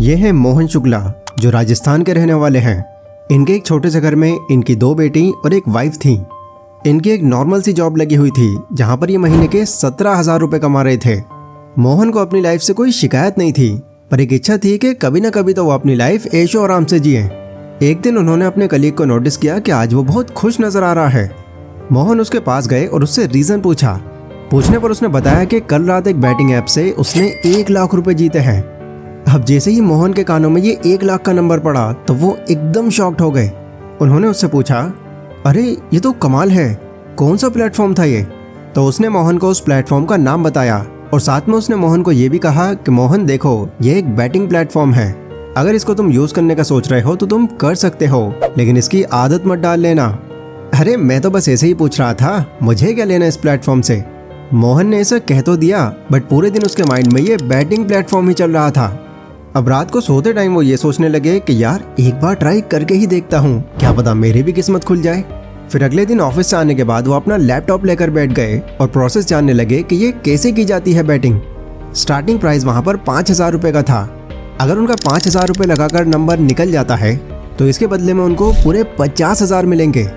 ये हैं मोहन शुक्ला, जो राजस्थान के रहने वाले हैं। इनके एक छोटे से घर में इनकी 2 बेटी और एक वाइफ थी। इनकी एक नॉर्मल सी जॉब लगी हुई थी, जहाँ पर ये महीने के 17,000 रुपये कमा रहे थे। मोहन को अपनी लाइफ से कोई शिकायत नहीं थी, पर एक इच्छा थी कि कभी ना कभी तो वो अपनी लाइफ ऐशो आराम से जिए। एक दिन उन्होंने अपने कलीग को नोटिस किया कि आज वो बहुत खुश नजर आ रहा है। मोहन उसके पास गए और उससे रीजन पूछा। पूछने पर उसने बताया कि कल रात एक बैटिंग ऐप से उसने 1 लाख रुपए जीते हैं। अब जैसे ही मोहन के कानों में ये 1 लाख का नंबर पड़ा तो वो एकदम शॉक्ड हो गए। उन्होंने उससे पूछा, अरे ये तो कमाल है, कौन सा प्लेटफॉर्म था ये? तो उसने मोहन को उस प्लेटफॉर्म का नाम बताया और साथ में उसने मोहन को ये भी कहा कि मोहन देखो, ये एक बैटिंग प्लेटफॉर्म है। अगर इसको तुम यूज करने का सोच रहे हो तो तुम कर सकते हो, लेकिन इसकी आदत मत डाल लेना। अरे मैं तो बस ऐसे ही पूछ रहा था, मुझे क्या लेना इस प्लेटफॉर्म से? मोहन ने ऐसा कह तो दिया, बट पूरे दिन उसके माइंड में ये बैटिंग प्लेटफॉर्म ही चल रहा था। अब रात को सोते टाइम वो ये सोचने लगे कि यार एक बार ट्राई करके ही देखता हूँ, क्या पता मेरी भी किस्मत खुल जाए। फिर अगले दिन ऑफिस से आने के बाद वो अपना लैपटॉप लेकर बैठ गए और प्रोसेस जानने लगे कि ये कैसे की जाती है बैटिंग। स्टार्टिंग प्राइस वहाँ पर 5,000 रुपये का था। अगर उनका 5,000 रुपये लगाकर नंबर निकल जाता है तो इसके बदले में उनको पूरे 50,000 मिलेंगे।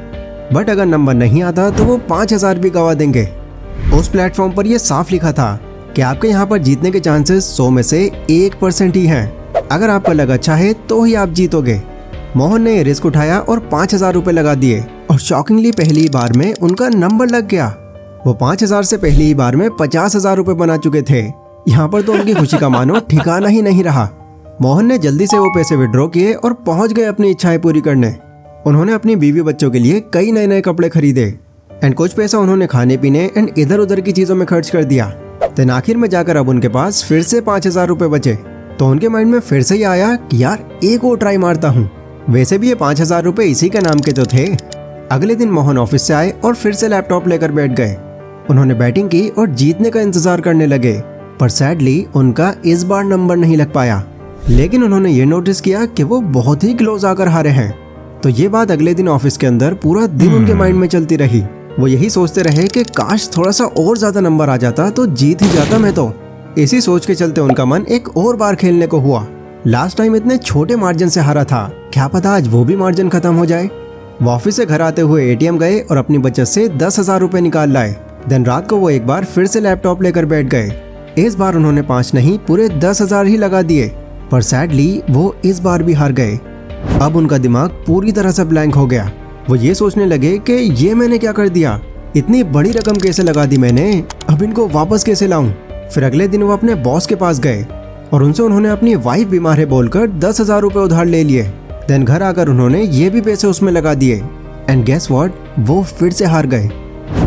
बट अगर नंबर नहीं आता तो वो 5,000 भी गवा देंगे। उस प्लेटफॉर्म पर यह साफ लिखा था कि आपके यहाँ पर जीतने के चांसेस 100 में से 1% ही हैं। अगर आपका लग अच्छा है तो ही आप जीतोगे। मोहन ने रिस्क उठाया और 5,000 रुपये लगा दिए और शॉकिंगली पहली बार में उनका नंबर लग गया। वो 5,000 से पहली ही बार में 50,000 रुपये बना चुके थे। यहाँ पर तो उनकी खुशी का मानो ठिकाना ही नहीं रहा। मोहन ने जल्दी से वो पैसे विड्रॉ किए और पहुंच गए अपनी इच्छाएं पूरी करने। उन्होंने अपनी बीवी बच्चों के लिए कई नए नए कपड़े खरीदे एंड कुछ पैसा उन्होंने खाने पीने एंड इधर उधर की चीजों में खर्च कर दिया। तो आखिर में जाकर अब उनके पास फिर से 5,000 रुपये बचे। तो उनके माइंड में फिर से ही आया कि यार एक और ट्राई मारता हूँ। वैसे भी ये 5,000 रुपये इसी के नाम के तो थे। अगले दिन मोहन ऑफिस से आए और फिर से लैपटॉप लेकर बैठ गए। उन्होंने बैटिंग की और जीतने का इंतजार करने लगे, पर सैडली उनका इस बार नंबर नहीं लग पाया। लेकिन उन्होंने ये नोटिस किया कि वो बहुत ही क्लोज आकर हारे हैं। तो ये बात अगले दिन ऑफिस के अंदर पूरा दिन उनके माइंड में चलती रही। वो यही सोचते रहे कि काश थोड़ा सा और ज्यादा नंबर आ जाता तो जीत ही जाता मैं तो। इसी सोच के चलते उनका मन एक और बार खेलने को हुआ। लास्ट टाइम इतने छोटे मार्जिन से हारा था, क्या पता आज वो भी मार्जिन खत्म हो जाए। वो ऑफिस से घर आते हुए एटीएम गए और अपनी बचत से 10,000 रुपए निकाल लाए। दिन रात को वो एक बार फिर से लैपटॉप लेकर बैठ गए। इस बार उन्होंने 5 नहीं पूरे 10,000 ही लगा दिए, पर सैडली वो इस बार भी हार गए। अब उनका दिमाग पूरी तरह से ब्लैंक हो गया। वो ये सोचने लगे कि ये मैंने क्या कर दिया, इतनी बड़ी रकम कैसे लगा दी मैंने, अब इनको वापस कैसे लाऊं। फिर अगले दिन वो अपने बॉस के पास गए और उनसे उन्होंने अपनी वाइफ बीमार है बोलकर 10,000 रुपये उधार ले लिए। देन घर आकर उन्होंने ये भी पैसे उसमें लगा दिए एंड गेस व्हाट, वो फिर से हार गए।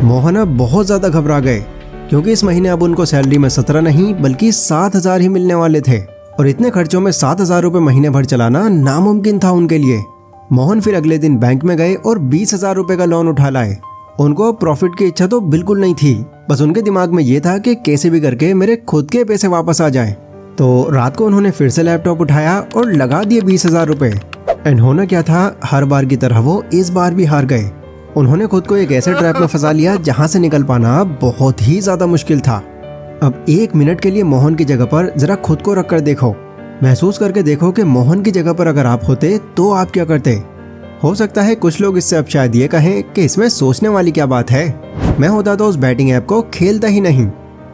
मोहन अब बहुत ज्यादा घबरा गए, क्योंकि इस महीने अब उनको सैलरी में 17 नहीं बल्कि 7,000 ही मिलने वाले थे और इतने खर्चों में 7,000 रुपये महीने भर चलाना नामुमकिन था उनके लिए। मोहन फिर अगले दिन बैंक में गए और 20,000 रुपये का लोन उठा लाए। उनको प्रॉफिट की इच्छा तो बिल्कुल नहीं थी, बस उनके दिमाग में ये था कि कैसे भी करके मेरे खुद के पैसे वापस आ जाएं। तो रात को उन्होंने फिर से लैपटॉप उठाया और लगा दिए 20,000 रुपये। एंड होना क्या था, हर बार की तरह वो इस बार भी हार गए। उन्होंने खुद को एक ऐसे ट्रैप में फंसा लिया जहाँ से निकल पाना बहुत ही ज्यादा मुश्किल था। अब 1 मिनट के लिए मोहन की जगह पर जरा खुद को रख कर देखो, महसूस करके देखो कि मोहन की जगह पर अगर आप होते तो आप क्या करते। हो सकता है कुछ लोग इससे अब शायद ये कहें कि इसमें सोचने वाली क्या बात है, मैं होता तो उस बैटिंग ऐप को खेलता ही नहीं।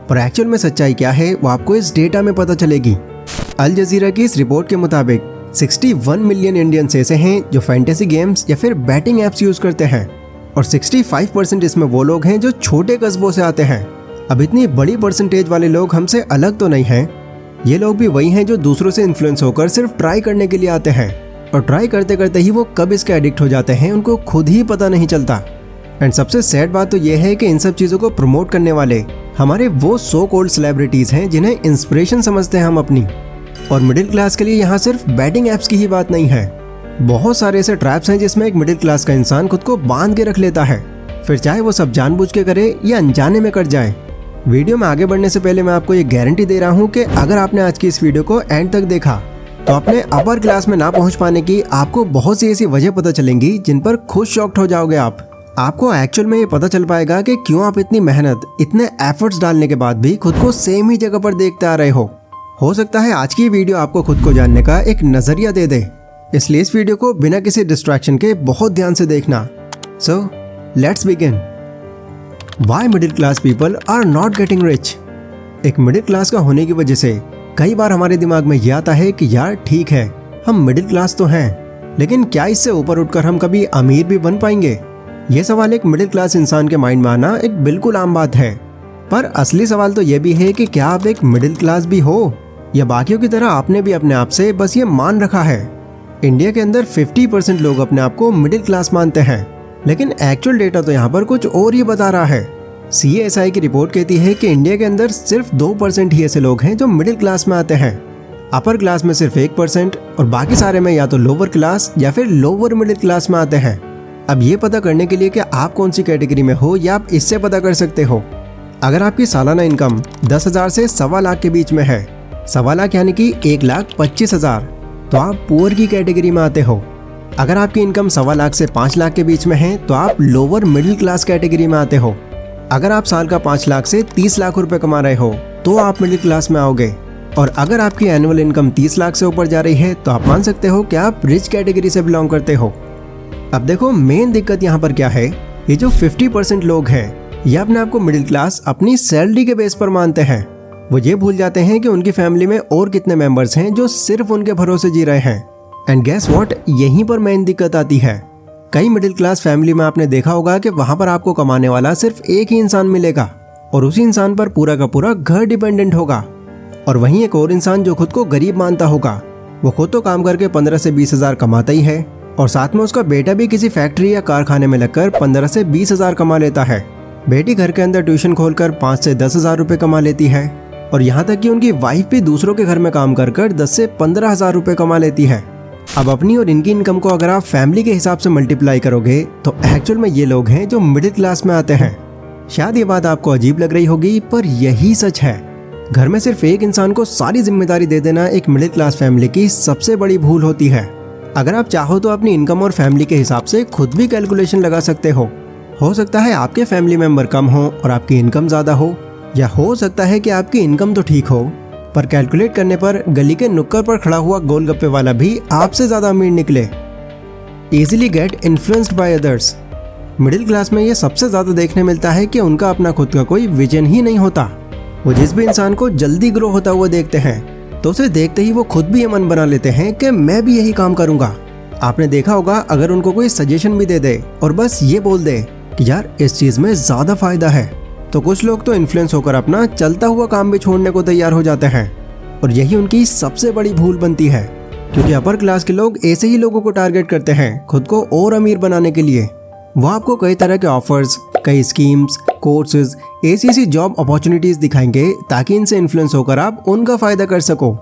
पर एक्चुअल में सच्चाई क्या है वो आपको इस डेटा में पता चलेगी। अल जजीरा की इस रिपोर्ट के मुताबिक 61 मिलियन इंडियंस ऐसे हैं जो फैंटेसी गेम्स या फिर बैटिंग ऐप्स यूज करते हैं और 65% इसमें वो लोग हैं जो छोटे कस्बों से आते हैं। अब इतनी बड़ी परसेंटेज वाले लोग हमसे अलग तो नहीं हैं। ये लोग भी वही हैं जो दूसरों से इन्फ्लुएंस होकर सिर्फ ट्राई करने के लिए आते हैं और ट्राई करते करते ही वो कब इसके एडिक्ट हो जाते हैं उनको खुद ही पता नहीं चलता। एंड सबसे सैड बात तो ये है कि इन सब चीज़ों को प्रमोट करने वाले हमारे वो सो कॉल्ड सेलिब्रिटीज़ हैं जिन्हें इंस्पिरेशन समझते हैं हम अपनी। और मिडिल क्लास के लिए यहाँ सिर्फ बैटिंग ऐप्स की ही बात नहीं है, बहुत सारे ऐसे ट्रैप्स हैं जिसमें एक मिडिल क्लास का इंसान खुद को बांध के रख लेता है, फिर चाहे वो सब जानबूझ के करे या अनजाने में कर जाए। वीडियो में आगे बढ़ने से पहले मैं आपको ये गारंटी दे रहा हूँ कि अगर आपने आज की इस वीडियो को एंड तक देखा तो अपने अपर क्लास में ना पहुँच पाने की आपको बहुत सी ऐसी वजह पता चलेंगी जिन पर खुद शॉक्ड हो जाओगे आप। आपको एक्चुअल में ये पता चल पाएगा कि क्यों आप इतनी मेहनत, इतने एफर्ट्स डालने के बाद भी खुद को सेम ही जगह पर देखते आ रहे हो। हो सकता है आज की वीडियो आपको खुद को जानने का एक नजरिया दे दे, इसलिए इस वीडियो को बिना किसी डिस्ट्रैक्शन के बहुत ध्यान से देखना। So let's begin. Why middle class people are not getting rich. एक मिडिल क्लास का होने की वजह से कई बार हमारे दिमाग में यह आता है कि यार ठीक है, हम मिडिल क्लास तो हैं, लेकिन क्या इससे ऊपर उठकर हम कभी अमीर भी बन पाएंगे? ये सवाल एक मिडिल क्लास इंसान के माइंड में आना एक बिल्कुल आम बात है। पर असली सवाल तो ये भी है कि क्या आप एक मिडिल क्लास भी हो, या बाकियों की तरह आपने भी अपने आप से बस ये मान रखा है। इंडिया के अंदर 50% लोग अपने आप को मिडिल क्लास मानते हैं, लेकिन एक्चुअल डेटा तो यहाँ पर कुछ और ही बता रहा है। CASI की रिपोर्ट कहती है कि इंडिया के अंदर सिर्फ 2% ही ऐसे लोग हैं जो मिडिल क्लास में आते हैं। अपर क्लास में सिर्फ 1% और बाकी सारे में या तो लोअर क्लास या फिर लोअर मिडिल क्लास में आते हैं। अब ये पता करने के लिए कि आप कौन सी कैटेगरी में हो, या आप इससे पता कर सकते हो। अगर आपकी सालाना इनकम 10,000 से 1.25 लाख के बीच में है, 1.25 लाख यानी कि 1,25,000, तो आप पुअर की कैटेगरी में आते हो। अगर आपकी इनकम 1.25 लाख से 5 लाख के बीच में है, तो आप लोअर मिडिल क्लास कैटेगरी में आते हो। अगर आप साल का 5 लाख से 30 लाख रुपए कमा रहे हो, तो आप मिडिल क्लास में आओगे। और अगर आपकी एनुअल इनकम 30 लाख से ऊपर जा रही है, तो आप मान सकते हो कि आप रिच कैटेगरी से बिलोंग करते हो। अब देखो मेन दिक्कत यहाँ पर क्या है। ये जो 50% लोग हैं, ये अपने आप को मिडिल क्लास अपनी सैलरी के बेस पर मानते हैं। वो ये भूल जाते हैं कि उनकी फैमिली में और कितने मेंबर्स हैं जो सिर्फ उनके भरोसे जी रहे हैं। एंड गेस व्हाट, यहीं पर मेन दिक्कत आती है। कई मिडिल क्लास फैमिली में आपने देखा होगा कि वहां पर आपको कमाने वाला सिर्फ एक ही इंसान मिलेगा, और उसी इंसान पर पूरा का पूरा घर डिपेंडेंट होगा। और वहीं एक और इंसान जो खुद को गरीब मानता होगा, वो खुद तो काम करके 15 से 20 हजार कमाता ही है, और साथ में उसका बेटा भी किसी फैक्ट्री या कारखाने में लगकर 15 से 20 हजार कमा लेता है। बेटी घर के अंदर ट्यूशन खोलकर 5 से 10 हजार रुपए कमा लेती है, और यहाँ तक कि उनकी वाइफ भी दूसरों के घर में काम कर 10 से 15 हजार रुपए कमा लेती है। अब अपनी और इनकी इनकम को अगर आप फैमिली के हिसाब से मल्टीप्लाई करोगे, तो एक्चुअल में ये लोग हैं जो मिडिल क्लास में आते हैं। शायद ये बात आपको अजीब लग रही होगी, पर यही सच है। घर में सिर्फ एक इंसान को सारी जिम्मेदारी दे देना एक मिडिल क्लास फैमिली की सबसे बड़ी भूल होती है। अगर आप चाहो तो अपनी इनकम और फैमिली के हिसाब से खुद भी कैलकुलेशन लगा सकते हो सकता है आपके फैमिली मेंबर कम हो और आपकी इनकम ज़्यादा हो, या हो सकता है कि आपकी इनकम तो ठीक हो, पर कैलकुलेट करने पर गली के नुक्कड़ पर खड़ा हुआ गोलगप्पे वाला भी आपसे ज़्यादा अमीर निकले। Easily get influenced by others. Middle class में ये सबसे ज़्यादा देखने मिलता है कि उनका अपना खुद का कोई विजन ही नहीं होता। वो जिस भी इंसान को जल्दी ग्रो होता हुआ देखते हैं, तो उसे देखते ही वो खुद भी ये मन बना लेते हैं कि मैं भी यही काम करूँगा। आपने देखा होगा, अगर उनको कोई सजेशन भी दे दे और बस ये बोल दे कि यार इस चीज़ में ज़्यादा फायदा है, तो कुछ लोग तो इन्फ्लुएंस होकर अपना चलता हुआ काम भी छोड़ने को तैयार हो जाते हैं। और यही उनकी सबसे बड़ी भूल बनती है, क्योंकि अपर क्लास के लोग ऐसे ही लोगों को टारगेट करते हैं खुद को और अमीर बनाने के लिए। वो आपको कई तरह के ऑफर्स, कई स्कीम्स, कोर्सेज, ऐसी जॉब अपॉर्चुनिटीज दिखाएंगे ताकि इनसे इन्फ्लुएंस होकर आप उनका फायदा कर सको।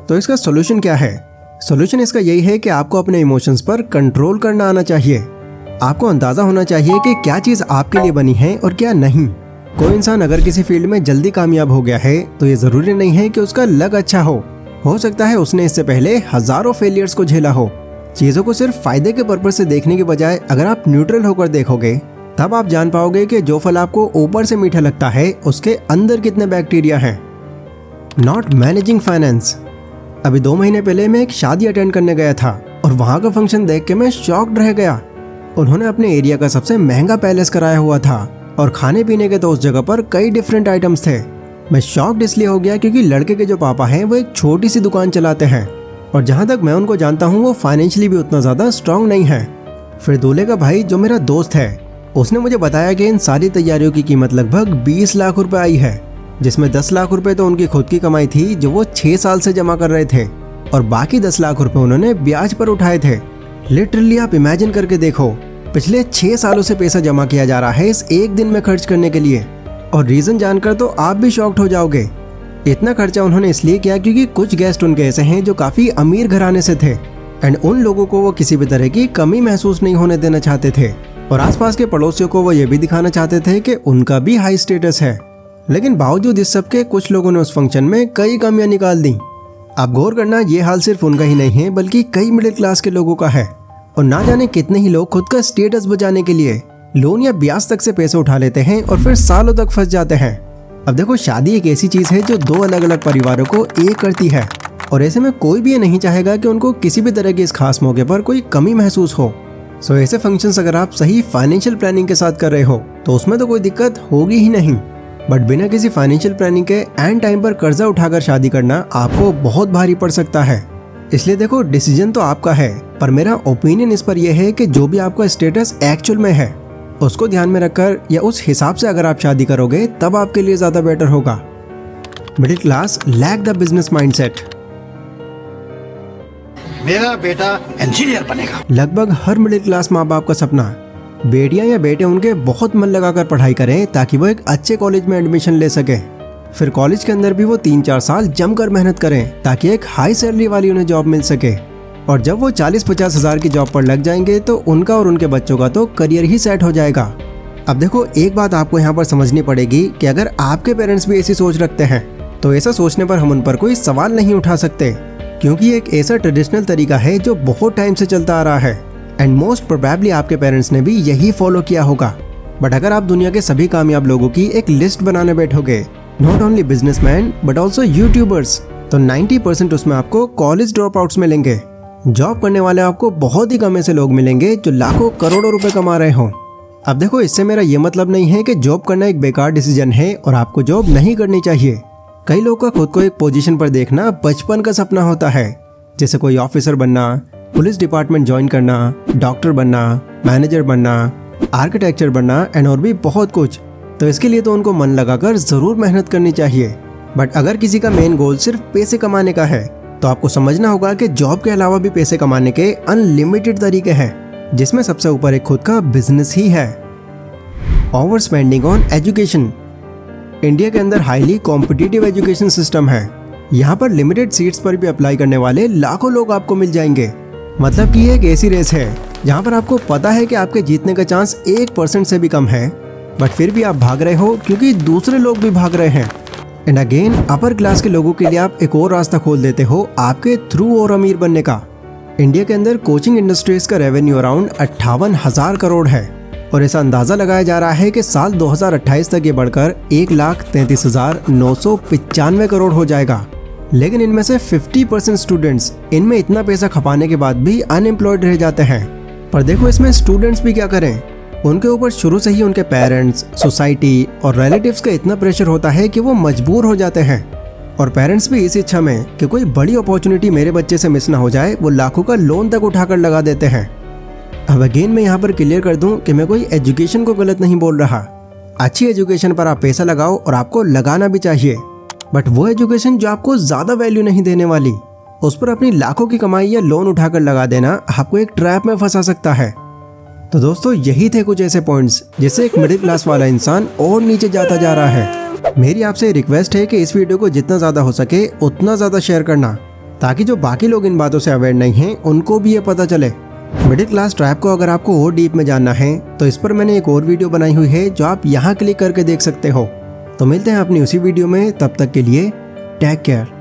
तो इसका सोल्यूशन क्या है? सोल्यूशन इसका यही है कि आपको अपने इमोशंस पर कंट्रोल करना आना चाहिए। आपको अंदाजा होना चाहिए कि क्या चीज़ आपके लिए बनी है और क्या नहीं। कोई इंसान अगर किसी फील्ड में जल्दी कामयाब हो गया है, तो ये ज़रूरी नहीं है कि उसका लक अच्छा हो सकता है उसने इससे पहले हजारों फेलियर्स को झेला हो। चीज़ों को सिर्फ फायदे के पर्पज से देखने के बजाय अगर आप न्यूट्रल होकर देखोगे, तब आप जान पाओगे कि जो फल आपको ऊपर से मीठा लगता है, उसके अंदर कितने बैक्टीरिया हैं। Not managing finance. अभी 2 महीने पहले मैं एक शादी अटेंड करने गया था, और वहाँ का फंक्शन देख के मैं शॉक्ड रह गया। उन्होंने अपने एरिया का सबसे महंगा पैलेस कराया हुआ था, और खाने पीने के तो उस जगह पर कई डिफरेंट आइटम्स थे। मैं शॉक्ड इसलिए हो गया क्योंकि लड़के के जो पापा हैं वो एक छोटी सी दुकान चलाते हैं, और जहाँ तक मैं उनको जानता हूँ वो फाइनेंशियली भी उतना ज़्यादा स्ट्रांग नहीं है। फिर दूल्हे का भाई जो मेरा दोस्त है, उसने मुझे बताया कि इन सारी तैयारियों की कीमत लगभग 20 लाख रुपए आई है, जिसमें 10 लाख रुपए तो उनकी खुद की कमाई थी जो वो 6 साल से जमा कर रहे थे, और बाकी 10 लाख रुपए उन्होंने ब्याज पर उठाए थे। लिटरली आप इमेजिन करके देखो, पिछले 6 सालों से पैसा जमा किया जा रहा है इस एक दिन में खर्च करने के लिए। और रीजन जानकर तो आप भी शॉक्ड हो जाओगे। इतना खर्चा उन्होंने इसलिए किया क्योंकि कुछ गेस्ट उनके ऐसे हैं जो काफी अमीर घराने से थे, एंड उन लोगों को वो किसी भी तरह की कमी महसूस नहीं होने देना चाहते थे, और आसपास के पड़ोसियों को वो ये भी दिखाना चाहते थे कि उनका भी हाई स्टेटस है। लेकिन बावजूद इस सब के कुछ लोगों ने उस फंक्शन में कई कमियां निकाल दी। आप गौर करना, ये हाल सिर्फ उनका ही नहीं है बल्कि कई मिडिल क्लास के लोगों का है। और ना जाने कितने ही लोग खुद का स्टेटस बचाने के लिए लोन या ब्याज तक से पैसे उठा लेते हैं और फिर सालों तक फंस जाते हैं। अब देखो, शादी एक ऐसी चीज है जो दो अलग अलग परिवारों को एक करती है, और ऐसे में कोई भी ये नहीं चाहेगा कि उनको किसी भी तरह के इस खास मौके पर कोई कमी महसूस हो। सो ऐसे फंक्शंस अगर आप सही फाइनेंशियल प्लानिंग के साथ कर रहे हो तो उसमें तो कोई दिक्कत होगी ही नहीं। बट बिना किसी फाइनेंशियल प्लानिंग के एंड टाइम पर कर्जा उठाकर शादी करना आपको बहुत भारी पड़ सकता है। इसलिए देखो, डिसीजन तो आपका है, पर मेरा ओपिनियन इस पर यह है कि जो भी आपका स्टेटस एक्चुअल में है उसको ध्यान में रखकर या उस हिसाब से अगर आप शादी करोगे तब आपके लिए ज्यादा बेटर होगा। Middle class lack the business mindset. मेरा बेटा इंजीनियर बनेगा। लगभग हर मिडिल क्लास माँ बाप का सपना बेटियां या बेटे उनके बहुत मन लगाकर पढ़ाई करें ताकि वो एक अच्छे कॉलेज में एडमिशन ले सके। फिर कॉलेज के अंदर भी वो 3-4 साल जमकर मेहनत करें ताकि एक हाई सैलरी वाली उन्हें जॉब मिल सके। और जब वो 40-50 हज़ार की जॉब पर लग जाएंगे तो उनका और उनके बच्चों का तो करियर ही सेट हो जाएगा। अब देखो, एक बात आपको यहाँ पर समझनी पड़ेगी कि अगर आपके पेरेंट्स भी ऐसी सोच रखते हैं तो ऐसा सोचने पर हम उन पर कोई सवाल नहीं उठा सकते, क्योंकि एक ऐसा ट्रेडिशनल तरीका है जो बहुत टाइम से चलता आ रहा है एंड मोस्ट प्रोबेबली आपके पेरेंट्स ने भी यही फॉलो किया होगा। बट अगर आप दुनिया के सभी कामयाब लोगों की एक लिस्ट बनाने बैठोगे, not only businessman but also YouTubers, तो 90% उसमें आपको कॉलेज ड्रॉप आउट्स मिलेंगे। जॉब करने वाले आपको बहुत ही कम ऐसे लोग मिलेंगे जो लाखों करोड़ों रुपए कमा रहे हों। अब देखो, इससे मेरा ये मतलब नहीं है कि जॉब करना एक बेकार डिसीजन है और आपको जॉब नहीं करनी चाहिए। कई लोगों का खुद को एक पोजीशन पर देखना बचपन का सपना होता है, जैसे कोई ऑफिसर बनना, पुलिस डिपार्टमेंट ज्वाइन करना, डॉक्टर बनना, मैनेजर बनना, आर्किटेक्चर बनना एंड और भी बहुत कुछ। तो इसके लिए तो उनको मन लगाकर जरूर मेहनत करनी चाहिए। बट अगर किसी का मेन गोल सिर्फ पैसे कमाने का है तो आपको समझना होगा कि जॉब के अलावा भी पैसे कमाने के अनलिमिटेड तरीके हैं, जिसमें सबसे ऊपर एक खुद का बिजनेस ही है। Over spending on education. India के अंदर हाईली कॉम्पिटिटिव एजुकेशन सिस्टम है। यहाँ पर लिमिटेड सीट्स पर भी अप्लाई करने वाले लाखों लोग आपको मिल जाएंगे। मतलब कि ये एक ऐसी रेस है जहाँ पर आपको पता है कि आपके जीतने का चांस 1% से भी कम है, बट फिर भी आप भाग रहे हो क्योंकि दूसरे लोग भी भाग रहे हैं। एंड अगेन, अपर क्लास के लोगों के लिए आप एक और रास्ता खोल देते हो आपके थ्रू और अमीर बनने का। इंडिया के अंदर कोचिंग इंडस्ट्रीज का रेवेन्यू अराउंड 58,000 करोड़ है और ऐसा अंदाजा लगाया जा रहा है कि साल 2028 तक ये बढ़कर 1,33,995 करोड़ हो जाएगा। लेकिन इनमें से 50% स्टूडेंट्स इनमें इतना पैसा खपाने के बाद भी अनएम्प्लॉयड रह जाते हैं। पर देखो, इसमें स्टूडेंट्स भी क्या करें, उनके ऊपर शुरू से ही उनके पेरेंट्स, सोसाइटी और रिलेटिव्स का इतना प्रेशर होता है कि वो मजबूर हो जाते हैं। और पेरेंट्स भी इस इच्छा में कि कोई बड़ी अपॉर्चुनिटी मेरे बच्चे से मिस ना हो जाए, वो लाखों का लोन तक उठाकर लगा देते हैं। अब अगेन मैं यहाँ पर क्लियर कर दूं कि मैं कोई एजुकेशन को गलत नहीं बोल रहा। अच्छी एजुकेशन पर आप पैसा लगाओ और आपको लगाना भी चाहिए, बट वो एजुकेशन जो आपको ज्यादा वैल्यू नहीं देने वाली, उस पर अपनी लाखों की कमाई या लोन उठाकर लगा देना आपको एक ट्रैप में फंसा सकता है। तो दोस्तों, यही थे कुछ ऐसे पॉइंट्स जिससे एक मिडिल क्लास वाला इंसान और नीचे जाता जा रहा है। मेरी आपसे रिक्वेस्ट है कि इस वीडियो को जितना ज्यादा हो सके उतना ज्यादा शेयर करना, ताकि जो बाकी लोग इन बातों से अवेयर नहीं हैं उनको भी ये पता चले। मिडिल क्लास ट्रैप को अगर आपको और डीप में जानना है तो इस पर मैंने एक और वीडियो बनाई हुई है जो आप यहाँ क्लिक करके देख सकते हो। तो मिलते हैं अपनी उसी वीडियो में, तब तक के लिए टेक केयर।